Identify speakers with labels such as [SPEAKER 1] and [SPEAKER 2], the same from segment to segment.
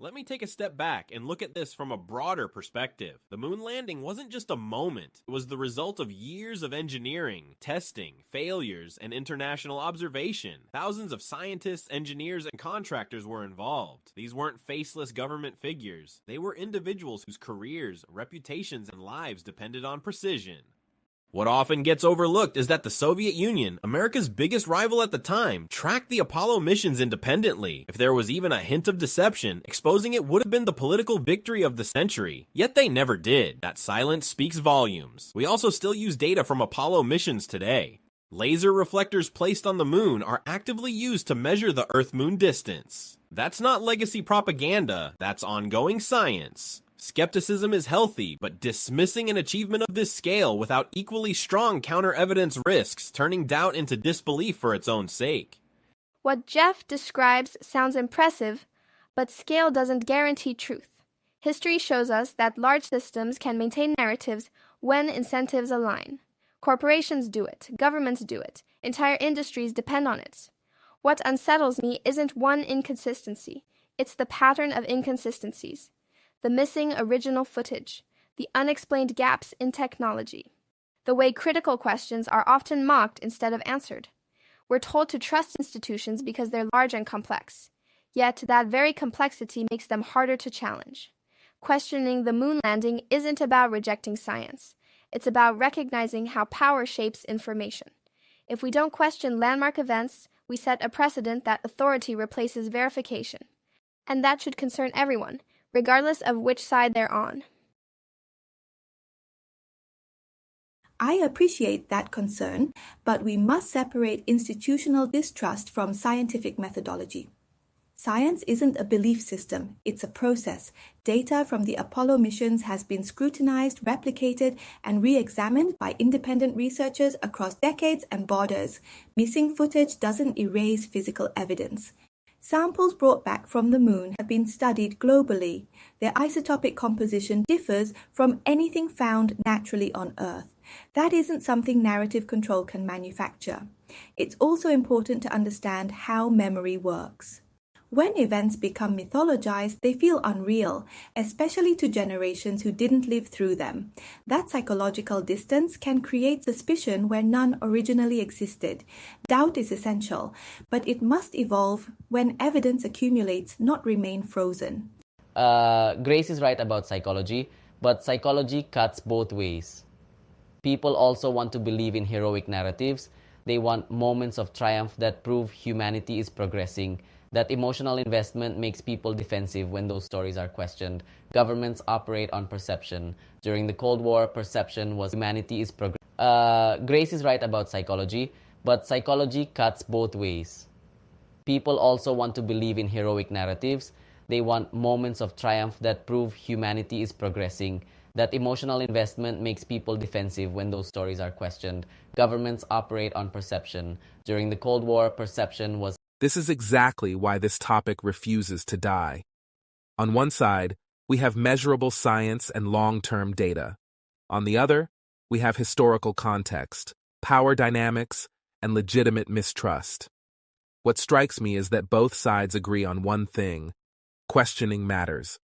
[SPEAKER 1] Let me take a step back and look at this from a broader perspective. The moon landing wasn't just a moment. It was the result of years of engineering, testing, failures, and international observation. Thousands of scientists, engineers, and contractors were involved. These weren't faceless government figures. They were individuals whose careers, reputations, and lives depended on precision. What often gets overlooked is that the Soviet Union, America's biggest rival at the time, tracked the Apollo missions independently. If there was even a hint of deception, exposing it would have been the political victory of the century. Yet they never did. That silence speaks volumes. We also still use data from Apollo missions today. Laser reflectors placed on the moon are actively used to measure the Earth-Moon distance. That's not legacy propaganda, that's ongoing science. Skepticism is healthy, but dismissing an achievement of this scale without equally strong counter-evidence risks turning doubt into disbelief for its own sake.
[SPEAKER 2] What Jeff describes sounds impressive, but scale doesn't guarantee truth. History shows us that large systems can maintain narratives when incentives align. Corporations do it, governments do it, entire industries depend on it. What unsettles me isn't one inconsistency, it's the pattern of inconsistencies. The missing original footage, the unexplained gaps in technology, the way critical questions are often mocked instead of answered. We're told to trust institutions because they're large and complex, yet that very complexity makes them harder to challenge. Questioning the moon landing isn't about rejecting science. It's about recognizing how power shapes information. If we don't question landmark events, we set a precedent that authority replaces verification. And that should concern everyone, regardless of which side they're on.
[SPEAKER 3] I appreciate that concern, but we must separate institutional distrust from scientific methodology. Science isn't a belief system, it's a process. Data from the Apollo missions has been scrutinized, replicated, and re-examined by independent researchers across decades and borders. Missing footage doesn't erase physical evidence. Samples brought back from the moon have been studied globally. Their isotopic composition differs from anything found naturally on Earth. That isn't something narrative control can manufacture. It's also important to understand how memory works. When events become mythologized, they feel unreal, especially to generations who didn't live through them. That psychological distance can create suspicion where none originally existed. Doubt is essential, but it must evolve when evidence accumulates, not remain frozen.
[SPEAKER 4] Grace is right about psychology, but psychology cuts both ways. People also want to believe in heroic narratives. They want moments of triumph that prove humanity is progressing. That emotional investment makes people defensive when those stories are questioned. Governments operate on perception. During the Cold War, perception was humanity is progressing. Grace is right about psychology, but psychology cuts both ways. People also want to believe in heroic narratives. They want moments of triumph that prove humanity is progressing. That emotional investment makes people defensive when those stories are questioned. Governments operate on perception. During the Cold War, perception was.
[SPEAKER 5] This is exactly why this topic refuses to die. On one side, we have measurable science and long-term data. On the other, we have historical context, power dynamics, and legitimate mistrust. What strikes me is that both sides agree on one thing: questioning matters.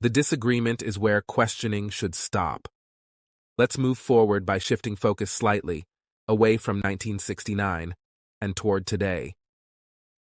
[SPEAKER 5] The disagreement is where questioning should stop. Let's move forward by shifting focus slightly, away from 1969 and toward today.